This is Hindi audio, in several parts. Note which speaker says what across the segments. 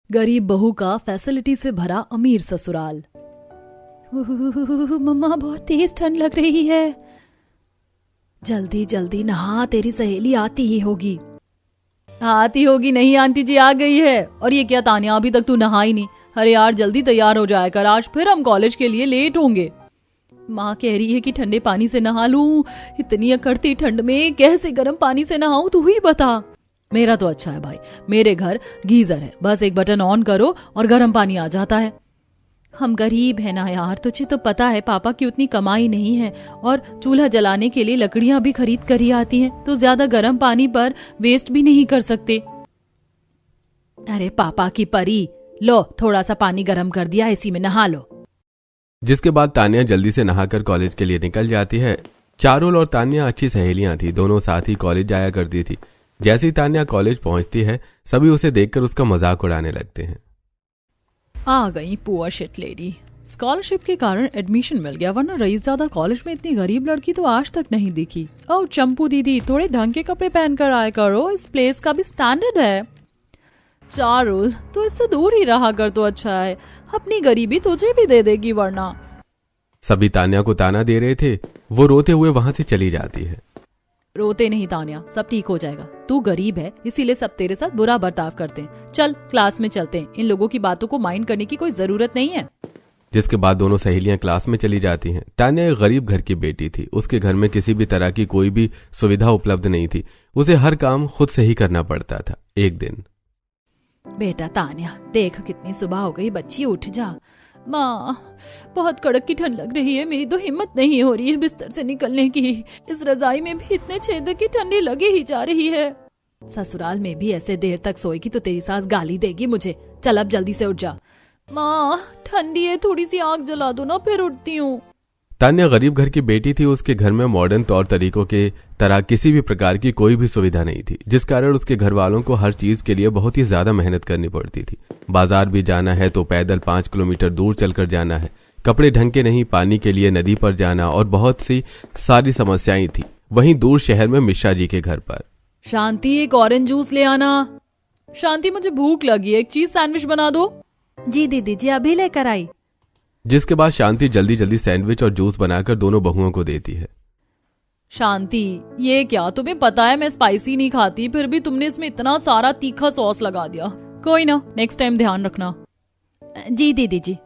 Speaker 1: गरीब बहू का फैसिलिटी से भरा अमीर ससुराल। मम्मा बहुत तेज ठंड लग रही है। जल्दी जल्दी नहा, तेरी सहेली आती ही होगी। आती होगी नहीं, आंटी जी आ गई है। और ये क्या तानिया, अभी तक तू नहा ही नहीं। अरे यार जल्दी तैयार हो जाया कर, आज फिर हम कॉलेज के लिए लेट होंगे। माँ कह रही है कि ठंडे पानी से नहा लूं। इतनी अकड़ती ठंड में कैसे गर्म पानी से नहाऊं, तू ही बता। मेरा तो अच्छा है भाई, मेरे घर गीजर है, बस एक बटन ऑन करो और गर्म पानी आ जाता है। हम गरीब है ना यार, तुझे तो पता है पापा की उतनी कमाई नहीं है और चूल्हा जलाने के लिए लकड़ियां भी खरीद कर ही आती हैं, तो ज्यादा गर्म पानी पर वेस्ट भी नहीं कर सकते। अरे पापा की परी, लो थोड़ा सा पानी गर्म कर दिया, इसी में नहा लो।
Speaker 2: जिसके बाद तानिया जल्दी से नहाकर कॉलेज के लिए निकल जाती है। चारुल और तानिया अच्छी सहेलियां थी, दोनों साथ ही कॉलेज जाया करती थी। जैसे ही तानिया कॉलेज पहुंचती है, सभी उसे देखकर उसका मजाक उड़ाने लगते हैं।
Speaker 1: आ गई पुअर शिट लेडी, स्कॉलरशिप के कारण एडमिशन मिल गया, वरना रईसज़ादा कॉलेज में इतनी गरीब लड़की तो आज तक नहीं दिखी। ओ चंपू दीदी, थोड़े ढंग के कपड़े पहनकर आया करो, इस प्लेस का भी स्टैंडर्ड है। चारुल तो इससे दूर ही रहा कर तो अच्छा है, अपनी गरीबी तुझे भी दे देगी वरना।
Speaker 2: सभी तानिया को ताना दे रहे थे, वो रोते हुए वहां से चली जाती है।
Speaker 1: रोते नहीं तानिया, सब ठीक हो जाएगा। तू गरीब है इसीलिए सब तेरे साथ बुरा बर्ताव करते हैं। चल क्लास में चलते हैं, इन लोगों की बातों को माइंड करने की कोई जरूरत नहीं है।
Speaker 2: जिसके बाद दोनों सहेलियां क्लास में चली जाती हैं। तानिया एक गरीब घर की बेटी थी, उसके घर में किसी भी तरह की कोई भी सुविधा उपलब्ध नहीं थी, उसे हर काम खुद से ही करना पड़ता था। एक दिन,
Speaker 1: बेटा तानिया देख कितनी सुबह हो गई, बच्ची उठ जा। माँ बहुत कड़क की ठंड लग रही है, मेरी तो हिम्मत नहीं हो रही है बिस्तर से निकलने की। इस रजाई में भी इतने छेद की ठंडी लगी ही जा रही है। ससुराल में भी ऐसे देर तक सोएगी तो तेरी सास गाली देगी मुझे। चल अब जल्दी से उठ जा। माँ ठंडी है, थोड़ी सी आग जला दो ना, फिर उठती हूँ।
Speaker 2: तानिया गरीब घर की बेटी थी, उसके घर में मॉडर्न तौर तरीकों के तरह किसी भी प्रकार की कोई भी सुविधा नहीं थी, जिस कारण उसके घर वालों को हर चीज के लिए बहुत ही ज्यादा मेहनत करनी पड़ती थी। बाजार भी जाना है तो पैदल 5 किलोमीटर दूर चलकर जाना है, कपड़े ढंग के नहीं, पानी के लिए नदी पर जाना और बहुत सी सारी समस्याएं थी। वहीं दूर शहर में मिश्रा जी के घर पर।
Speaker 1: शांति एक ऑरेंज जूस ले आना। शांति मुझे भूख लगी है, एक चीज सैंडविच बना दो। जी दीदी जी अभी लेकर आई।
Speaker 2: जिसके बाद शांति जल्दी जल्दी सैंडविच और जूस बनाकर दोनों बहुओं को देती है।
Speaker 1: शांति ये क्या, तुम्हें पता है मैं स्पाइसी नहीं खाती, फिर भी तुमने इसमें इतना सारा तीखा सॉस लगा दिया। कोई ना, नेक्स्ट टाइम ध्यान रखना। जी दीदी जी।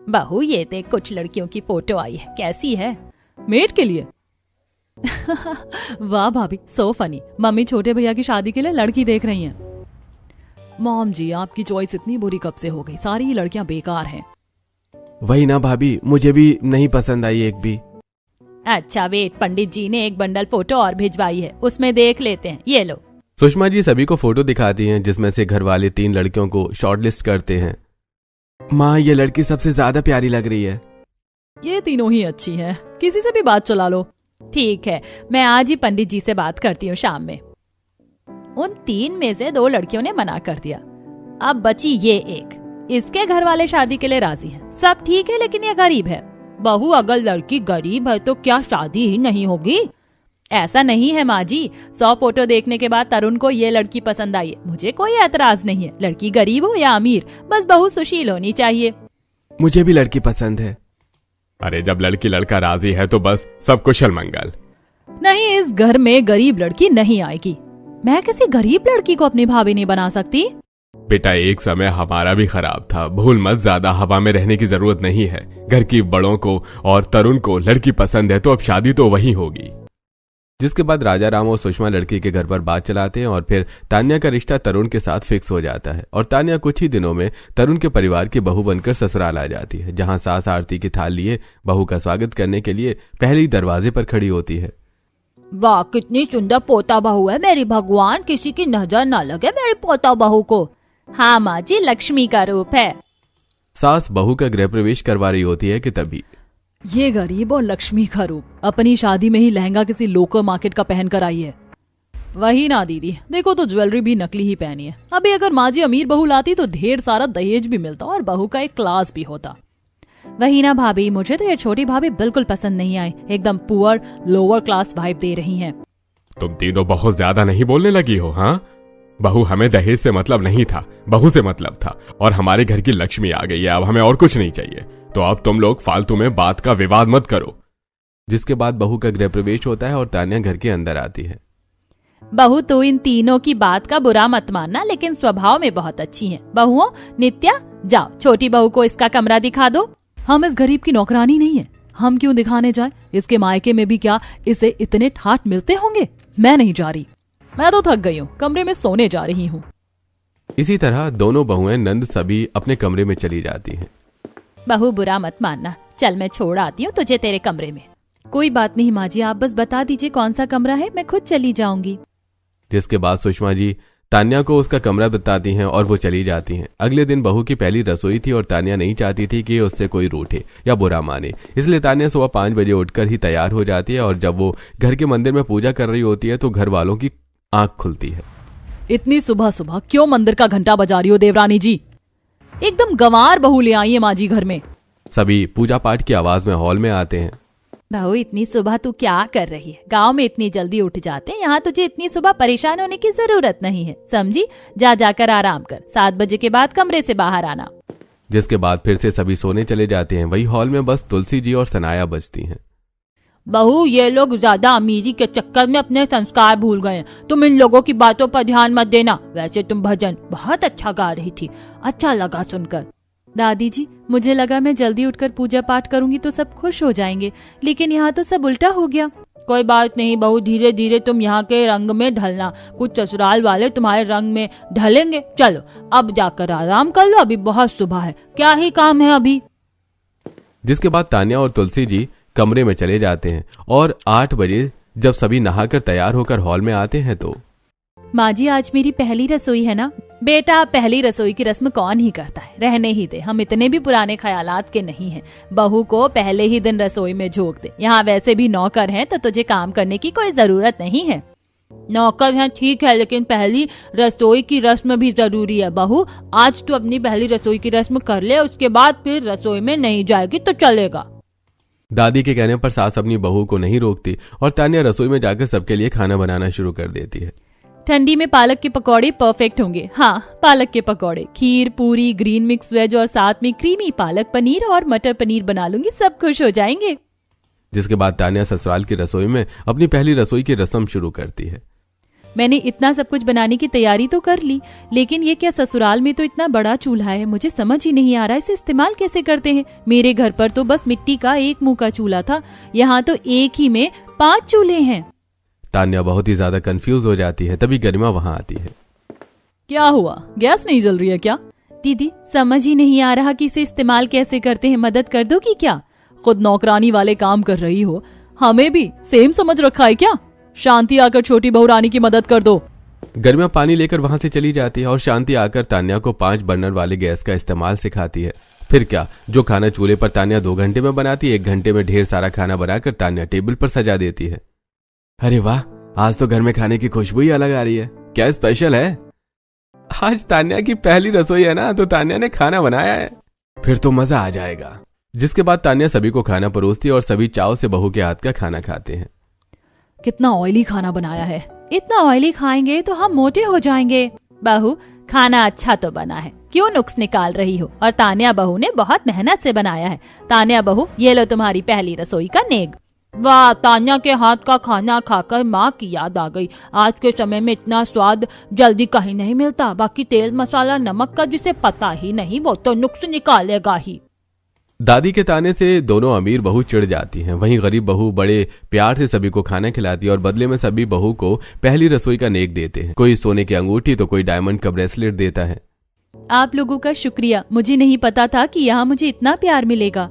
Speaker 1: बहू ये देख कुछ लड़कियों की फोटो आई है, कैसी है? मेट के लिए? वाह भाभी सो फनी, मम्मी छोटे भैया की शादी के लिए लड़की देख रही हैं। मॉम जी आपकी चॉइस इतनी बुरी कब से हो गई, सारी ही लड़कियां बेकार हैं।
Speaker 2: वही ना भाभी, मुझे भी नहीं पसंद आई एक भी।
Speaker 1: अच्छा वेट, पंडित जी ने एक बंडल फोटो और भिजवाई है, उसमें देख लेते हैं, ये लो।
Speaker 2: सुषमा जी सभी को फोटो दिखाती हैं, जिसमें से घर वाले 3 लड़कियों को शॉर्टलिस्ट करते हैं। माँ ये लड़की सबसे ज्यादा प्यारी लग रही है।
Speaker 1: ये तीनों ही अच्छी हैं, किसी से भी बात चला लो। ठीक है, मैं आज ही पंडित जी से बात करती हूँ शाम में। उन 3 में से 2 लड़कियों ने मना कर दिया, अब बची ये एक। इसके घर वाले शादी के लिए राजी हैं, सब ठीक है, लेकिन ये गरीब है। बहू अगर लड़की गरीब है तो क्या शादी ही नहीं होगी? ऐसा नहीं है माँ जी, 100 फोटो देखने के बाद तरुण को ये लड़की पसंद आई है, मुझे कोई एतराज नहीं है, लड़की गरीब हो या अमीर, बस बहू सुशील होनी चाहिए।
Speaker 2: मुझे भी लड़की पसंद है। अरे जब लड़की लड़का राजी है तो बस सब कुशल मंगल।
Speaker 1: नहीं, इस घर में गरीब लड़की नहीं आएगी। मैं किसी गरीब लड़की को अपनी भाभी नहीं बना सकती।
Speaker 2: बेटा एक समय हमारा भी खराब था, भूल मत, ज्यादा हवा में रहने की जरूरत नहीं है। घर की बड़ों को और तरुण को लड़की पसंद है तो अब शादी तो वही होगी। जिसके बाद राजा राम और सुषमा लड़की के घर पर बात चलाते हैं और फिर तानिया का रिश्ता तरुण के साथ फिक्स हो जाता है और तानिया कुछ ही दिनों में तरुण के परिवार की बहू बनकर ससुराल आ जाती है, जहां सास आरती की थाल लिए बहू का स्वागत करने के लिए पहले ही दरवाजे पर खड़ी होती है।
Speaker 1: वाह कितनी सुंदर पोता बहू है मेरी, भगवान किसी की नजर न लगे मेरी पोता बहू को। हाँ माँ जी, लक्ष्मी का रूप है।
Speaker 2: सास बहू का गृह प्रवेश करवा रही होती है कि तभी
Speaker 1: ये गरीब और लक्ष्मी का रूप, अपनी शादी में ही लहंगा किसी लोकल मार्केट का पहन कर आई है। वही ना दीदी, देखो तो ज्वेलरी भी नकली ही पहनी है। अभी अगर माँ जी अमीर बहू लाती तो ढेर सारा दहेज भी मिलता और बहू का एक क्लास भी होता। वही ना भाभी, मुझे तो ये छोटी भाभी बिल्कुल पसंद नहीं आई, एकदम पुअर लोअर क्लास वाइब दे रही हैं।
Speaker 2: तुम तीनों बहुत ज्यादा नहीं बोलने लगी हो? हाँ बहू, हमें दहेज से मतलब नहीं था, बहू से मतलब था, और हमारे घर की लक्ष्मी आ गई है, अब हमें और कुछ नहीं चाहिए। तो अब तुम लोग फालतू में बात का विवाद मत करो। जिसके बाद बहू का गृह प्रवेश होता है और तान्या घर के अंदर आती है।
Speaker 1: बहू, तो इन तीनों की बात का बुरा मत मानना, लेकिन स्वभाव में बहुत अच्छी हैं। बहुओं, नित्या, जाओ छोटी बहू को इसका कमरा दिखा दो। हम इस गरीब की नौकरानी नहीं है, हम क्यों दिखाने जाए? इसके मायके में भी क्या इसे इतने ठाट मिलते होंगे? मैं नहीं जा रही, मैं तो थक गई हूँ, कमरे में सोने जा रही हूँ।
Speaker 2: इसी तरह दोनों बहुएं नंद सभी अपने कमरे में चली जाती हैं।
Speaker 1: बहू, बुरा मत मानना, चल मैं छोड़ आती हूँ तुझे तेरे कमरे में। कोई बात नहीं माँ जी, आप बस बता दीजिए कौन सा कमरा है, मैं खुद चली जाऊंगी।
Speaker 2: जिसके बाद सुषमा जी तान्या को उसका कमरा बताती हैं और वो चली जाती हैं। अगले दिन बहू की पहली रसोई थी और तान्या नहीं चाहती थी कि उससे कोई रूठे या बुरा माने, इसलिए तान्या सुबह 5 बजे उठकर ही तैयार हो जाती है। और जब वो घर के मंदिर में पूजा कर रही होती है तो घर वालों की आंख खुलती है।
Speaker 1: इतनी सुबह सुबह क्यों मंदिर का घंटा बजा रही हो देवरानी जी? एकदम गंवार बहू ले आई है माँ जी घर में।
Speaker 2: सभी पूजा पाठ की आवाज में हॉल में आते हैं।
Speaker 1: बहू, इतनी सुबह तू क्या कर रही है? गांव में इतनी जल्दी उठ जाते हैं, यहाँ तुझे इतनी सुबह परेशान होने की जरूरत नहीं है, समझी? जा जाकर आराम कर, 7 बजे के बाद कमरे से बाहर आना।
Speaker 2: जिसके बाद फिर से सभी सोने चले जाते हैं। वही हॉल में बस तुलसी जी और सनाया बजती हैं।
Speaker 1: बहू, ये लोग ज्यादा अमीरी के चक्कर में अपने संस्कार भूल गए हैं, तुम इन लोगों की बातों पर ध्यान मत देना। वैसे तुम भजन बहुत अच्छा गा रही थी, अच्छा लगा सुनकर। दादी जी, मुझे लगा मैं जल्दी उठकर पूजा पाठ करूंगी तो सब खुश हो जाएंगे, लेकिन यहाँ तो सब उल्टा हो गया। कोई बात नहीं बहू, धीरे धीरे तुम यहाँ के रंग में ढलना, कुछ ससुराल वाले तुम्हारे रंग में ढलेंगे। चलो अब जाकर आराम कर लो, अभी बहुत सुबह है, क्या ही काम है अभी।
Speaker 2: जिसके बाद तान्या और तुलसी जी कमरे में चले जाते हैं और 8 बजे जब सभी नहाकर तैयार होकर हॉल में आते हैं तो
Speaker 1: माँ जी, आज मेरी पहली रसोई है ना? बेटा, पहली रसोई की रस्म कौन ही करता है, रहने ही दे, हम इतने भी पुराने ख्यालात के नहीं हैं। बहू को पहले ही दिन रसोई में झोंक दे, यहाँ वैसे भी नौकर हैं तो तुझे काम करने की कोई जरूरत नहीं है। नौकर हैं ठीक है, लेकिन पहली रसोई की रस्म भी जरूरी है। बहू, आज तू अपनी पहली रसोई की रस्म कर ले, उसके बाद फिर रसोई में नहीं जाएगी तो चलेगा।
Speaker 2: दादी के कहने पर सास अपनी बहू को नहीं रोकती और तान्या रसोई में जाकर सबके लिए खाना बनाना शुरू कर देती है।
Speaker 1: ठंडी में पालक के पकौड़े परफेक्ट होंगे। हाँ, पालक के पकौड़े, खीर, पूरी, ग्रीन मिक्स वेज और साथ में क्रीमी पालक पनीर और मटर पनीर बना लूंगी, सब खुश हो जाएंगे।
Speaker 2: जिसके बाद तान्या ससुराल की रसोई में अपनी पहली रसोई की रस्म शुरू करती है।
Speaker 1: मैंने इतना सब कुछ बनाने की तैयारी तो कर ली, लेकिन ये क्या, ससुराल में तो इतना बड़ा चूल्हा है, मुझे समझ ही नहीं आ रहा इसे इस्तेमाल कैसे करते हैं। मेरे घर पर तो बस मिट्टी का एक मुंह का चूल्हा था, यहाँ तो एक ही में 5 चूल्हे हैं।
Speaker 2: तान्या बहुत ही ज्यादा कंफ्यूज हो जाती है। तभी गरिमा वहाँ आती है।
Speaker 1: क्या हुआ, गैस नहीं जल रही है क्या? दीदी, समझ ही नहीं आ रहा कि इसे इस्तेमाल कैसे करते हैं, मदद कर दो कि क्या? खुद नौकरानी वाले काम कर रही हो, हमें भी सेम समझ रखा है क्या? शांति आकर छोटी बहू रानी की मदद कर दो।
Speaker 2: गरिमा पानी लेकर वहां से चली जाती है और शांति आकर तान्या को 5 बर्नर वाले गैस का इस्तेमाल सिखाती है। फिर क्या, जो खाना चूल्हे पर तान्या 2 घंटे में बनाती है, 1 घंटे में ढेर सारा खाना बनाकर तान्या टेबल पर सजा देती है। अरे वाह, आज तो घर में खाने की खुशबू ही अलग आ रही है। क्या स्पेशल है? आज तान्या की पहली रसोई है ना, तो तान्या ने खाना बनाया है, फिर तो मजा आ जाएगा। जिसके बाद तान्या सभी को खाना परोसती है और सभी चाव से बहू के हाथ का खाना खाते हैं।
Speaker 1: कितना ऑयली खाना बनाया है, इतना ऑयली खाएंगे तो हम मोटे हो जाएंगे। बहू, खाना अच्छा तो बना है, क्यों नुक्स निकाल रही हो? और तान्या बहू ने बहुत मेहनत से बनाया है। तान्या बहू, ये लो तुम्हारी पहली रसोई का नेग। वाह, तान्या के हाथ का खाना खाकर माँ की याद आ गई। आज के समय में इतना स्वाद जल्दी कहीं नहीं मिलता। बाकी तेल मसाला नमक का जिसे पता ही नहीं, वो तो नुक्स निकालेगा ही।
Speaker 2: दादी के ताने से दोनों अमीर बहू चिढ़ जाती हैं। वहीं गरीब बहू बड़े प्यार से सभी को खाना खिलाती है और बदले में सभी बहू को पहली रसोई का नेक देते हैं। कोई सोने की अंगूठी तो कोई डायमंड का ब्रेसलेट देता है।
Speaker 1: आप लोगों का शुक्रिया, मुझे नहीं पता था कि यहाँ मुझे इतना प्यार मिलेगा।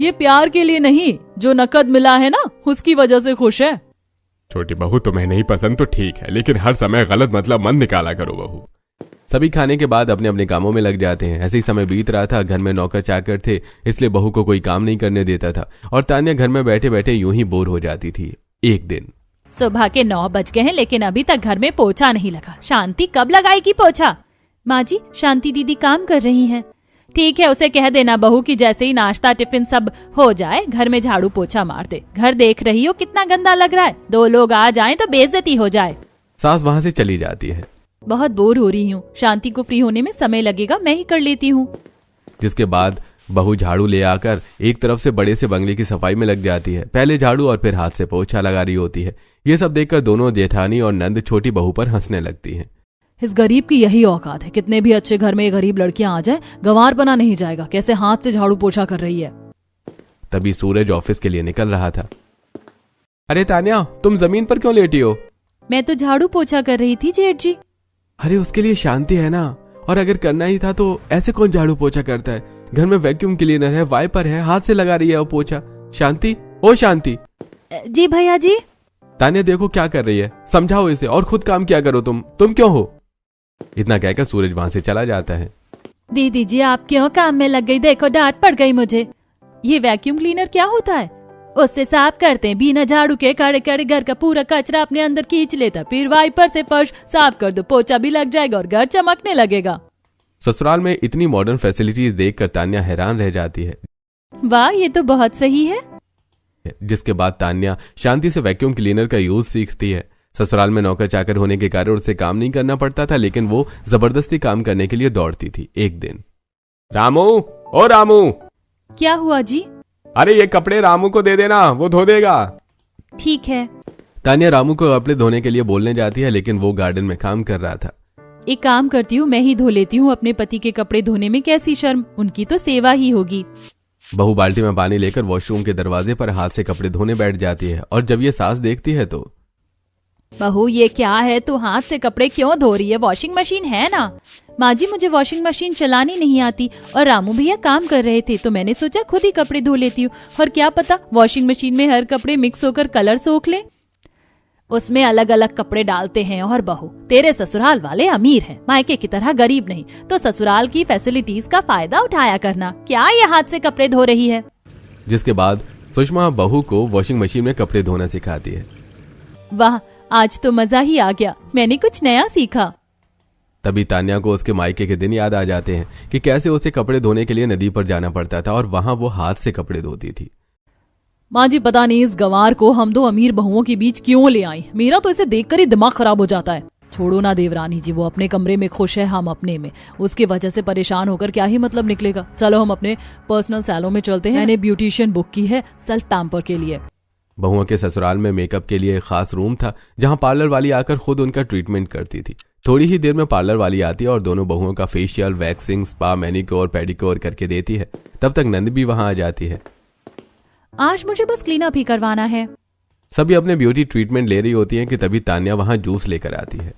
Speaker 1: ये प्यार के लिए नहीं, जो नकद मिला है ना उसकी वजह से खुश है।
Speaker 2: छोटी बहू, तुम्हें नहीं पसंद तो ठीक है, लेकिन हर समय गलत मतलब मत निकाला करो बहू। सभी खाने के बाद अपने अपने कामों में लग जाते हैं। ऐसे ही समय बीत रहा था। घर में नौकर चाकर थे, इसलिए बहू को कोई काम नहीं करने देता था और तान्या घर में बैठे बैठे यूं ही बोर हो जाती थी। एक दिन
Speaker 1: सुबह के 9 बज गए हैं, लेकिन अभी तक घर में पोछा नहीं लगा। शांति कब लगाएगी पोछा? माँ जी, शांति दीदी काम कर रही हैं। ठीक है, उसे कह देना बहू की जैसे ही नाश्ता टिफिन सब हो जाए घर में झाड़ू पोछा मार दे। घर देख रही हो कितना गंदा लग रहा है, 2 लोग आ जाएं तो बेइज्जती हो जाए।
Speaker 2: सास वहां से चली जाती है।
Speaker 1: बहुत बोर हो रही हूँ, शांति को फ्री होने में समय लगेगा, मैं ही कर लेती हूँ।
Speaker 2: जिसके बाद बहू झाड़ू ले आकर एक तरफ से बड़े से बंगले की सफाई में लग जाती है। पहले झाड़ू और फिर हाथ से पोछा लगा रही होती है। ये सब देखकर दोनों जेठानी और नंद छोटी बहू पर हंसने लगती हैं।
Speaker 1: इस गरीब की यही औकात है, कितने भी अच्छे घर में ये गरीब लड़कियां आ जाए गंवार बना नहीं जाएगा। कैसे हाथ से झाड़ू पोछा कर रही है।
Speaker 2: तभी सूरज ऑफिस के लिए निकल रहा था। अरे तान्या, तुम जमीन पर क्यों लेटी हो?
Speaker 1: मैं तो झाड़ू पोछा कर रही थी जेठ जी।
Speaker 2: अरे उसके लिए शांति है ना, और अगर करना ही था तो ऐसे कौन झाड़ू पोछा करता है? घर में वैक्यूम क्लीनर है, वाइपर है, हाथ से लगा रही है वो पोछा। शांति, ओ शांति।
Speaker 1: जी भैया जी।
Speaker 2: तान्या देखो क्या कर रही है, समझाओ इसे और खुद काम क्या करो। तुम क्यों हो? इतना कहकर सूरज वहां से चला जाता है।
Speaker 1: दीदी जी आप क्यों काम में लग गई? देखो डांट पड़ गई मुझे। ये वैक्यूम क्लीनर क्या होता है? उससे साफ करते हैं, बिना झाड़ू के कड़े कड़े घर का पूरा कचरा अपने अंदर खींच लेता, फिर वाइपर से फर्श साफ कर दो, पोछा भी लग जाएगा और घर चमकने लगेगा।
Speaker 2: ससुराल में इतनी मॉडर्न फैसिलिटीज देखकर तान्या हैरान रह जाती है।
Speaker 1: वाह, ये तो बहुत सही है।
Speaker 2: जिसके बाद तान्या शांति से वैक्यूम क्लीनर का यूज सीखती है। ससुराल में नौकर चाकर होने के कारण उसे काम नहीं करना पड़ता था, लेकिन वो जबरदस्ती काम करने के लिए दौड़ती थी। एक दिन, रामू, ओ रामू।
Speaker 1: क्या हुआ जी?
Speaker 2: अरे ये कपड़े रामू को दे देना, वो धो देगा।
Speaker 1: ठीक है।
Speaker 2: तान्या रामू को कपड़े धोने के लिए बोलने जाती है, लेकिन वो गार्डन में काम कर रहा था।
Speaker 1: एक काम करती हूँ, मैं ही धो लेती हूँ अपने पति के कपड़े धोने में कैसी शर्म, उनकी तो सेवा ही होगी।
Speaker 2: बहू बाल्टी में पानी लेकर वॉशरूम के दरवाजे पर हाथ से कपड़े धोने बैठ जाती है, और जब ये सास देखती है तो,
Speaker 1: बहू ये क्या है, तू हाथ से कपड़े क्यों धो रही है? वॉशिंग मशीन है ना। माँ जी मुझे वॉशिंग मशीन चलानी नहीं आती, और रामू भैया काम कर रहे थे तो मैंने सोचा खुद ही कपड़े धो लेती हूँ, और क्या पता वॉशिंग मशीन में हर कपड़े मिक्स होकर कलर सोख ले। उसमें अलग अलग कपड़े डालते हैं। और बहू तेरे ससुराल वाले अमीर हैं, मायके की तरह गरीब नहीं, तो ससुराल की फैसिलिटीज का फायदा उठाया करना। क्या ये हाथ से कपड़े धो रही है?
Speaker 2: जिसके बाद सुषमा बहू को वॉशिंग मशीन में कपड़े धोना सिखाती है।
Speaker 1: वाह, आज तो मजा ही आ गया, मैंने कुछ नया सीखा।
Speaker 2: तभी तान्या को उसके मायके के दिन याद आ जाते हैं कि कैसे उसे कपड़े धोने के लिए नदी पर जाना पड़ता था और वहां वो हाथ से कपड़े धोती थी।
Speaker 1: माँ जी पता नहीं इस गंवार को हम दो अमीर बहुओं के बीच क्यों ले आई, मेरा तो इसे देखकर ही दिमाग खराब हो जाता है। छोड़ो ना देवरानी जी, वो अपने कमरे में खुश है, हम अपने में। उसकी वजह से परेशान होकर क्या ही मतलब निकलेगा। चलो हम अपने पर्सनल सैलून में चलते हैं, मैंने ब्यूटिशियन बुक की है सेल्फ पैम्पर के लिए।
Speaker 2: बहुओं के ससुराल में मेकअप के लिए एक खास रूम था, जहां पार्लर वाली आकर खुद उनका ट्रीटमेंट करती थी। थोड़ी ही देर में पार्लर वाली आती है और दोनों बहुओं का facial, waxing, spa, manicure, pedicure करके देती है। तब तक नंद भी वहां आ जाती है।
Speaker 1: आज मुझे बस क्लीन अप ही करवाना है।
Speaker 2: सभी अपने ब्यूटी ट्रीटमेंट ले रही होती हैं कि तभी तान्या वहां जूस लेकर आती है।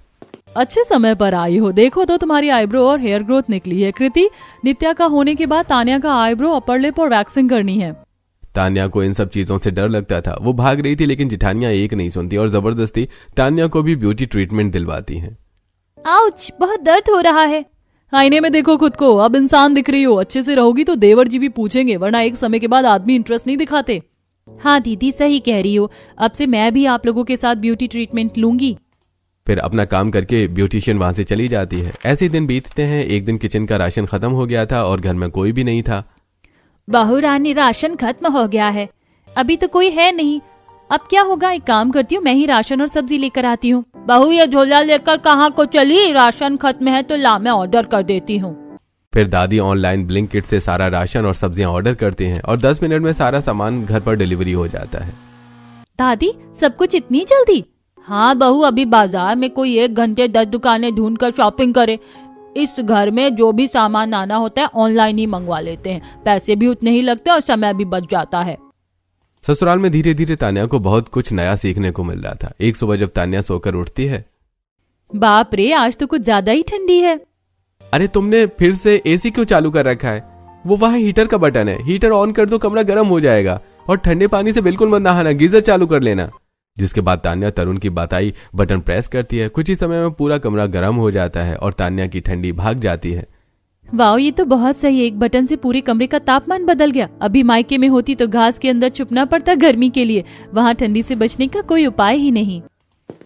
Speaker 1: अच्छे समय पर आई हो, देखो तो तुम्हारी आईब्रो और हेयर ग्रोथ निकली है। कृति, नित्या का होने के बाद तान्या का आईब्रो, अपर लिप और वैक्सिंग करनी है।
Speaker 2: तान्या को इन सब चीजों से डर लगता था। वो भाग रही थी, लेकिन जिठानियां एक नहीं सुनती और जबरदस्ती तान्या को भी ब्यूटी ट्रीटमेंट दिलवाती हैं।
Speaker 1: आउच, बहुत दर्द हो रहा है। आईने में देखो खुद को, अब इंसान दिख रही हो। अच्छे से रहोगी तो देवर जी भी पूछेंगे, वरना एक समय के बाद आदमी इंटरेस्ट नहीं दिखाते। हाँ दीदी सही कह रही हो, अब से मैं भी आप लोगों के साथ ब्यूटी ट्रीटमेंट लूंगी।
Speaker 2: फिर अपना काम करके ब्यूटिशियन वहां से चली जाती है। ऐसे दिन बीतते हैं। एक दिन किचन का राशन खत्म हो गया था और घर में कोई भी नहीं था।
Speaker 1: बहू रानी, राशन खत्म हो गया है, अभी तो कोई है नहीं। अब क्या होगा, एक काम करती हूँ, मैं ही राशन और सब्जी लेकर आती हूँ। बहू ये झोला लेकर कहाँ को चली? राशन खत्म है तो ला, मैं ऑर्डर कर देती हूँ।
Speaker 2: फिर दादी ऑनलाइन ब्लिंकिट से सारा राशन और सब्जियां ऑर्डर करते हैं और 10 मिनट में सारा सामान घर पर डिलीवरी हो जाता है।
Speaker 1: दादी सब कुछ इतनी जल्दी? हाँ बहू, अभी बाजार में कोई 1 घंटे 10 दुकानें ढूंढकर शॉपिंग करे। इस घर में जो भी सामान आना होता है ऑनलाइन ही मंगवा लेते हैं, पैसे भी उतने ही लगते हैं और समय भी बच जाता है।
Speaker 2: ससुराल में धीरे धीरे तान्या को बहुत कुछ नया सीखने को मिल रहा था। एक सुबह जब तान्या सोकर उठती है,
Speaker 1: बाप रे, आज तो कुछ ज्यादा ही ठंडी है।
Speaker 2: अरे तुमने फिर से एसी क्यों चालू कर रखा है? वो वहाँ हीटर का बटन है, हीटर ऑन कर दो, कमरा गर्म हो जाएगा। और ठंडे पानी से बिल्कुल मत नहाना, गीजर चालू कर लेना। जिसके बाद तान्या तरुण की बताई बटन प्रेस करती है। कुछ ही समय में पूरा कमरा गर्म हो जाता है और तान्या की ठंडी भाग जाती है।
Speaker 1: वाह, ये तो बहुत सही है, एक बटन से पूरे कमरे का तापमान बदल गया। अभी मायके में होती तो घास के अंदर छुपना पड़ता गर्मी के लिए, वहाँ ठंडी से बचने का कोई उपाय ही नहीं।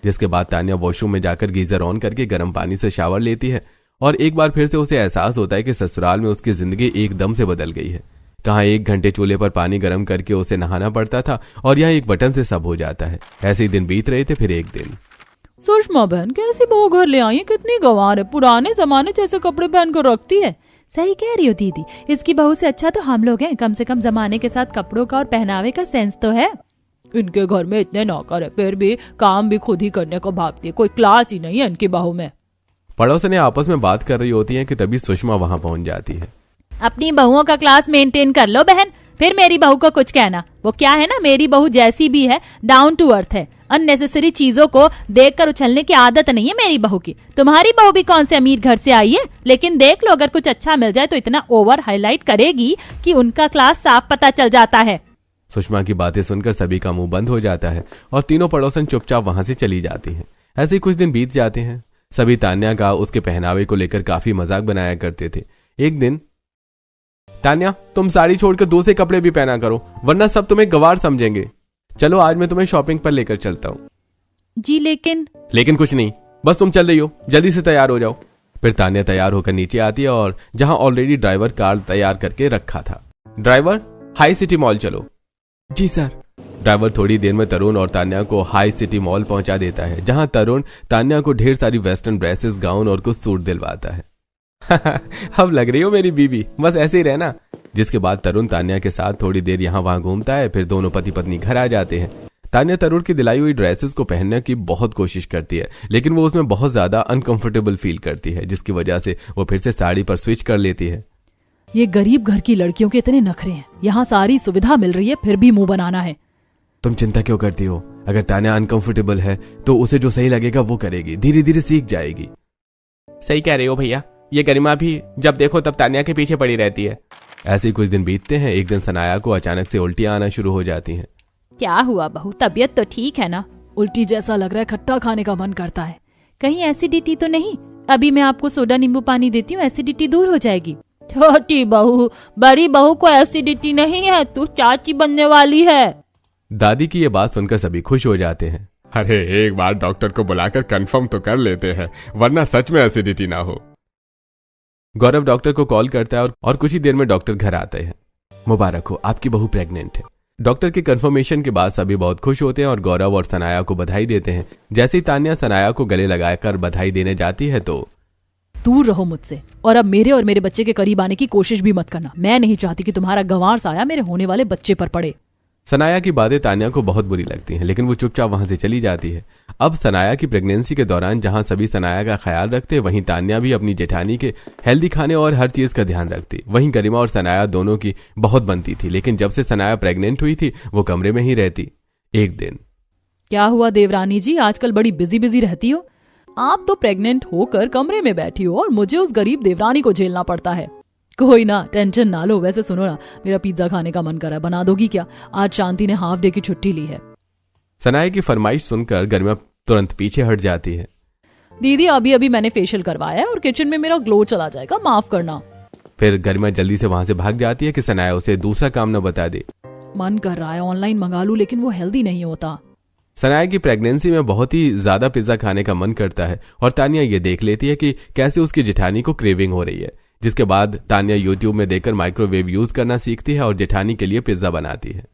Speaker 2: जिसके बाद तान्या वॉशरूम में जाकर गीजर ऑन करके गर्म पानी से शावर लेती है और एक बार फिर से उसे एहसास होता है कि ससुराल में उसकी जिंदगी एकदम से बदल गई है। कहाँ 1 घंटे चूल्हे पर पानी गर्म करके उसे नहाना पड़ता था और यहाँ एक बटन से सब हो जाता है। ऐसे ही दिन बीत रहे थे। फिर एक दिन
Speaker 1: सुषमा बहन कैसी बहू घर ले आई है, कितनी गंवार है, पुराने जमाने जैसे कपड़े पहन कर रखती है। सही कह रही हो दीदी, इसकी बहू से अच्छा तो हम लोग हैं, कम से कम जमाने के साथ कपड़ों का और पहनावे का सेंस तो है। इनके घर में इतने नौकर है, फिर भी काम भी खुद ही करने को भागती है, कोई क्लास ही नहीं है इनकी बहू में।
Speaker 2: पड़ोसने आपस में बात कर रही होती है कि तभी सुषमा वहां पहुंच जाती है।
Speaker 1: अपनी बहुओं का क्लास मेंटेन कर लो बहन, फिर मेरी बहू को कुछ कहना। वो क्या है ना, मेरी बहू जैसी भी है डाउन टू अर्थ है, अननेसेसरी चीजों को देखकर उछलने की आदत नहीं है मेरी बहू की। तुम्हारी बहू भी कौन से अमीर घर से आई है, लेकिन देख लो अगर कुछ अच्छा मिल जाए तो इतना ओवर हाईलाइट करेगी कि उनका क्लास साफ पता चल जाता है।
Speaker 2: सुषमा की बातें सुनकर सभी का मुंह बंद हो जाता है और तीनों पड़ोसन चुपचाप वहां से चली जाती हैं। ऐसे ही कुछ दिन बीत जाते हैं। सभी तान्या का उसके पहनावे को लेकर काफी मजाक बनाया करते थे। एक दिन, तान्या तुम साड़ी छोड़कर दूसरे कपड़े भी पहना करो, वरना सब तुम्हें गवार समझेंगे। चलो आज मैं तुम्हें शॉपिंग पर लेकर चलता हूँ।
Speaker 1: जी लेकिन
Speaker 2: कुछ नहीं, बस तुम चल रही हो, जल्दी से तैयार हो जाओ। फिर तान्या तैयार होकर नीचे आती है और जहां ऑलरेडी ड्राइवर कार तैयार करके रखा था। ड्राइवर, हाई सिटी मॉल चलो। जी सर। ड्राइवर थोड़ी देर में तरुण और तान्या को हाई सिटी मॉल पहुंचा देता है, जहां तरुण तान्या को ढेर सारी वेस्टर्न ड्रेसेस, गाउन और कुछ सूट दिलवाता है। अब लग रही हो मेरी बीवी, बस ऐसे ही रहना। जिसके बाद तरुण तान्या के साथ थोड़ी देर यहाँ वहां घूमता है। फिर दोनों पति पत्नी घर आ जाते हैं। तान्या तरुण की दिलाई हुई ड्रेसेस को पहनने की बहुत कोशिश करती है, लेकिन वो उसमें बहुत ज्यादा अनकंफर्टेबल फील करती है, जिसकी वजह से वो फिर से साड़ी पर स्विच कर लेती है।
Speaker 1: ये गरीब घर की लड़कियों के इतने नखरे हैं, यहाँ सारी सुविधा मिल रही है फिर भी मुंह बनाना है।
Speaker 2: तुम चिंता क्यों करती हो? अगर तान्या अनकंफर्टेबल है तो उसे जो सही लगेगा वो करेगी, धीरे धीरे सीख जाएगी। सही कह रहे हो भैया, ये गरिमा भी जब देखो तब तान्या के पीछे पड़ी रहती है। ऐसे कुछ दिन बीतते हैं। एक दिन सनाया को अचानक से उल्टियां आना शुरू हो जाती हैं।
Speaker 1: क्या हुआ बहू, तबीयत तो ठीक है ना? उल्टी जैसा लग रहा है, खट्टा खाने का मन करता है। कहीं एसिडिटी तो नहीं? अभी मैं आपको सोडा नींबू पानी देती हूँ, एसिडिटी दूर हो जाएगी। छोटी बहू, बड़ी बहू को एसिडिटी नहीं है, तू चाची बनने वाली है।
Speaker 2: दादी की ये बात सुनकर सभी खुश हो जाते हैं। अरे एक बार डॉक्टर को बुलाकर कंफर्म तो कर लेते हैं, वरना सच में एसिडिटी ना हो। गौरव डॉक्टर को कॉल करता है और कुछ ही देर में डॉक्टर घर आते हैं। मुबारक हो, आपकी बहू प्रेग्नेंट है। डॉक्टर के कंफर्मेशन के बाद सभी बहुत खुश होते हैं और गौरव और सनाया को बधाई देते हैं। जैसे ही तान्या सनाया को गले लगाकर बधाई देने जाती है तो,
Speaker 1: दूर रहो मुझसे, और अब मेरे और मेरे बच्चे के करीब आने की कोशिश भी मत करना। मैं नहीं चाहती कि तुम्हारा गंवार साया मेरे होने वाले बच्चे पर पड़े।
Speaker 2: सनाया की बातें तान्या को बहुत बुरी लगती हैं, लेकिन वो चुपचाप वहां से चली जाती है। अब सनाया की प्रेगनेंसी के दौरान जहां सभी सनाया का ख्याल रखते, वहीं तान्या भी अपनी जेठानी के हेल्दी खाने और हर चीज का ध्यान रखती। वहीं गरिमा और सनाया दोनों की बहुत बनती थी, लेकिन जब से सनाया प्रेग्नेंट हुई थी वो कमरे में ही रहती। एक दिन,
Speaker 1: क्या हुआ देवरानी जी, आजकल बड़ी बिजी बिजी रहती हो? आप तो प्रेग्नेंट होकर कमरे में बैठी हो और मुझे उस गरीब देवरानी को झेलना पड़ता है। कोई ना, टेंशन ना लो। वैसे सुनो ना, मेरा पिज्जा खाने का मन कर रहा है, बना दोगी क्या? आज शांति ने हाफ डे की छुट्टी ली है।
Speaker 2: सनाया की फरमाइश सुनकर गरिमा तुरंत पीछे हट जाती है।
Speaker 1: दीदी अभी अभी मैंने फेशियल करवाया है और किचन में मेरा ग्लो चला जाएगा, माफ करना।
Speaker 2: फिर गरिमा जल्दी से वहां से भाग जाती है कि सनाया उसे दूसरा काम न बता दे।
Speaker 1: मन कर रहा है ऑनलाइन मंगा लूं, लेकिन वो हेल्दी नहीं होता।
Speaker 2: सनाया की प्रेगनेंसी में बहुत ही ज्यादा पिज्जा खाने का मन करता है और तान्या ये देख लेती है कि कैसे उसकी जेठानी को क्रेविंग हो रही है। जिसके बाद तान्या यूट्यूब में देखकर माइक्रोवेव यूज करना सीखती है और जेठानी के लिए पिज्जा बनाती है।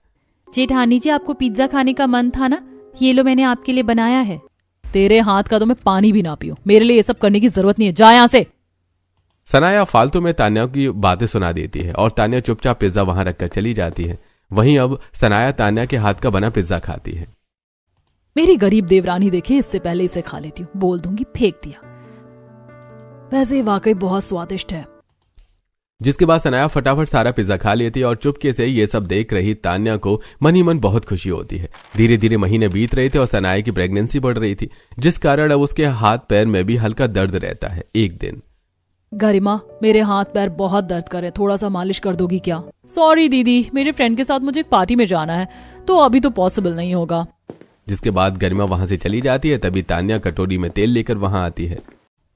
Speaker 1: जेठानी जी, आपको पिज्जा खाने का मन था ना, ये लो मैंने आपके लिए बनाया है। तेरे हाथ का तो मैं पानी भी ना पीऊं, मेरे लिए ये सब करने की जरूरत नहीं है, जा यहाँ से।
Speaker 2: सनाया फालतू में तान्या की बातें सुना देती है और तान्या चुपचाप पिज्जा वहां रखकर चली जाती है। वहीं अब सनाया तान्या के हाथ का बना पिज्जा खाती है।
Speaker 1: मेरी गरीब देवरानी देखे, इससे पहले इसे खा लेती हूँ, बोल दूंगी फेंक दिया। वैसे ही वाकई बहुत स्वादिष्ट है।
Speaker 2: जिसके बाद सनाया फटाफट सारा पिज्जा खा लेती है और चुपके से ये सब देख रही तान्या को मन ही मन बहुत खुशी होती है। धीरे धीरे महीने बीत रहे थे और सनाया की प्रेगनेंसी बढ़ रही थी, जिस कारण अब उसके हाथ पैर में भी हल्का दर्द रहता है। एक दिन,
Speaker 1: गरिमा मेरे हाथ पैर बहुत दर्द कर रहे, थोड़ा सा मालिश कर दोगी क्या? सॉरी दीदी, मेरे फ्रेंड के साथ मुझे एक पार्टी में जाना है, तो अभी तो पॉसिबल नहीं होगा।
Speaker 2: जिसके बाद गरिमा वहां से चली जाती है। तभी तान्या कटोरी में तेल लेकर वहां आती है।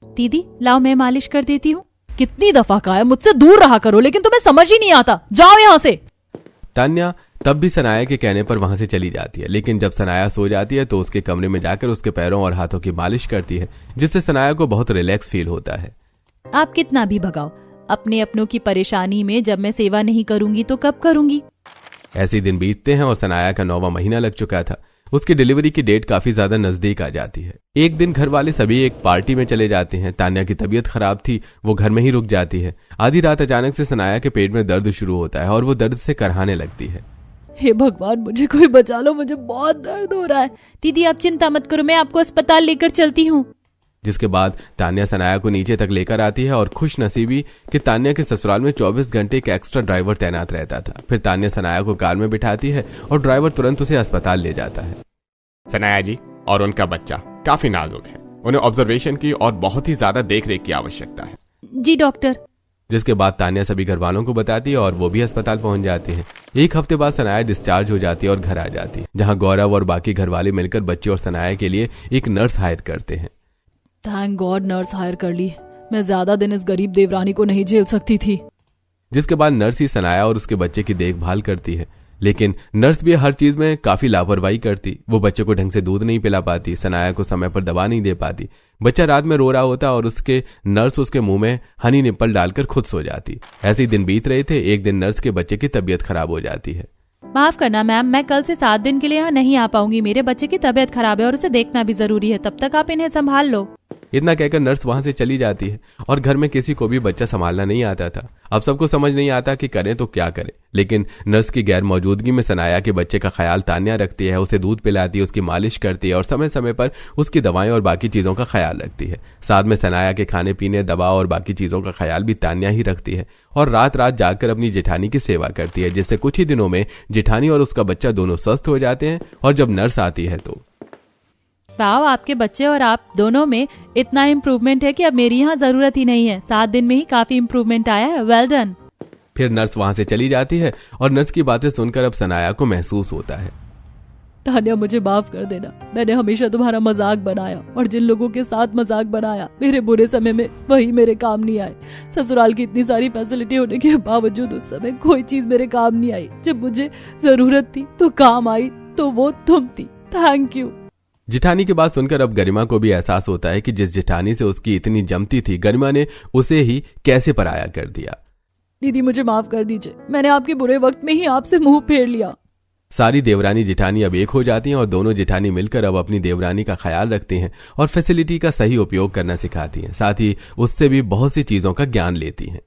Speaker 1: दीदी लाओ मैं मालिश कर देती हूँ। कितनी दफा कहा है मुझसे दूर रहा करो, लेकिन तुम्हें समझ ही नहीं आता, जाओ यहाँ से।
Speaker 2: तान्या तब भी सनाया के कहने पर वहां से चली जाती है, लेकिन जब सनाया सो जाती है तो उसके कमरे में जाकर उसके पैरों और हाथों की मालिश करती है, जिससे सनाया को बहुत रिलैक्स फील होता है।
Speaker 1: आप कितना भी भगाओ, अपने अपनों की परेशानी में जब मैं सेवा नहीं करूंगी तो कब करूंगी?
Speaker 2: ऐसे दिन बीतते हैं और सनाया का 9वां महीना लग चुका था। उसकी डिलीवरी की डेट काफी ज्यादा नजदीक आ जाती है। एक दिन घर वाले सभी एक पार्टी में चले जाते हैं। तान्या की तबीयत खराब थी, वो घर में ही रुक जाती है। आधी रात अचानक से सनाया के पेट में दर्द शुरू होता है और वो दर्द से करहाने लगती है।
Speaker 1: हे भगवान, मुझे कोई बचा लो, मुझे बहुत दर्द हो रहा है। दीदी आप चिंता मत करो, मैं आपको अस्पताल लेकर चलती हूँ।
Speaker 2: जिसके बाद तान्या सनाया को नीचे तक लेकर आती है और खुश नसीबी कि तान्या के ससुराल में 24 घंटे एक एक्स्ट्रा ड्राइवर तैनात रहता था। फिर तान्या सनाया को कार में बिठाती है और ड्राइवर तुरंत उसे अस्पताल ले जाता है।
Speaker 3: सनाया जी और उनका बच्चा काफी नाजुक है, उन्हें ऑब्जर्वेशन की और बहुत ही ज्यादा देख रेख की आवश्यकता है।
Speaker 1: जी डॉक्टर।
Speaker 2: जिसके बाद तान्या सभी घर वालों को बताती है और वो भी अस्पताल पहुंच जाते हैं। एक हफ्ते बाद सनाया डिस्चार्ज हो जाती है और घर आ जाती है, जहां गौरव और बाकी घर वाले मिलकर बच्चे और सनाया के लिए एक नर्स हायर करते हैं।
Speaker 1: थैंक गॉड नर्स हायर कर ली, मैं ज्यादा दिन इस गरीब देवरानी को नहीं झेल सकती थी।
Speaker 2: जिसके बाद नर्स ही सनाया और उसके बच्चे की देखभाल करती है, लेकिन नर्स भी हर चीज में काफी लापरवाही करती। वो बच्चे को ढंग से दूध नहीं पिला पाती, सनाया को समय पर दवा नहीं दे पाती। बच्चा रात में रो रहा होता और उसके नर्स उसके मुंह में हनी निप्पल डालकर खुद सो जाती। ऐसे ही दिन बीत रहे थे। एक दिन नर्स के बच्चे की तबीयत खराब हो जाती है।
Speaker 1: माफ करना मैम, मैं कल से 7 दिन के लिए यहाँ नहीं आ पाऊंगी। मेरे बच्चे की तबीयत खराब है और उसे देखना भी जरूरी है, तब तक आप इन्हें संभाल लो।
Speaker 2: इतना कहकर नर्स वहां से चली जाती है और घर में किसी को भी बच्चा संभालना नहीं आता था। अब सबको समझ नहीं आता कि करें तो क्या करें, लेकिन नर्स की गैर मौजूदगी में सनाया के बच्चे का ख्याल तान्या रखती है। उसे दूध पिलाती है, उसकी मालिश करती है और समय समय पर उसकी दवाएं और बाकी चीजों का ख्याल रखती है। साथ में सनाया के खाने पीने, दवा और बाकी चीजों का ख्याल भी तान्या ही रखती है और रात रात जागकर अपनी जेठानी की सेवा करती है, जिससे कुछ ही दिनों में जेठानी और उसका बच्चा दोनों स्वस्थ हो जाते हैं। और जब नर्स आती है तो
Speaker 1: वाह, आपके बच्चे और आप दोनों में इतना इम्प्रूवमेंट है कि अब मेरी यहाँ जरूरत ही नहीं है। 7 दिन में ही काफी इम्प्रूवमेंट आया है, वेल डन।
Speaker 2: फिर नर्स वहां से चली जाती है और नर्स की बातें सुनकर अब सनाया को महसूस होता है।
Speaker 1: तान्या मुझे माफ कर देना, मैंने हमेशा तुम्हारा मजाक बनाया और जिन लोगों के साथ मजाक बनाया मेरे बुरे समय में वही मेरे काम नहीं आए। ससुराल की इतनी सारी फैसिलिटी होने के बावजूद उस समय कोई चीज मेरे काम नहीं आई। जब मुझे जरूरत थी तो काम आई तो वो तुम थी। Thank you.
Speaker 2: जेठानी की बात सुनकर अब गरिमा को भी एहसास होता है कि जिस जेठानी से उसकी इतनी जमती थी, गरिमा ने उसे ही कैसे पराया कर दिया।
Speaker 1: दीदी मुझे माफ कर दीजिए, मैंने आपके बुरे वक्त में ही आपसे मुंह फेर लिया।
Speaker 2: सारी देवरानी जेठानी अब एक हो जाती हैं और दोनों जेठानी मिलकर अब अपनी देवरानी का ख्याल रखती हैं और फैसिलिटी का सही उपयोग करना सिखाती हैं। साथ ही उससे भी बहुत सी चीजों का ज्ञान लेती हैं।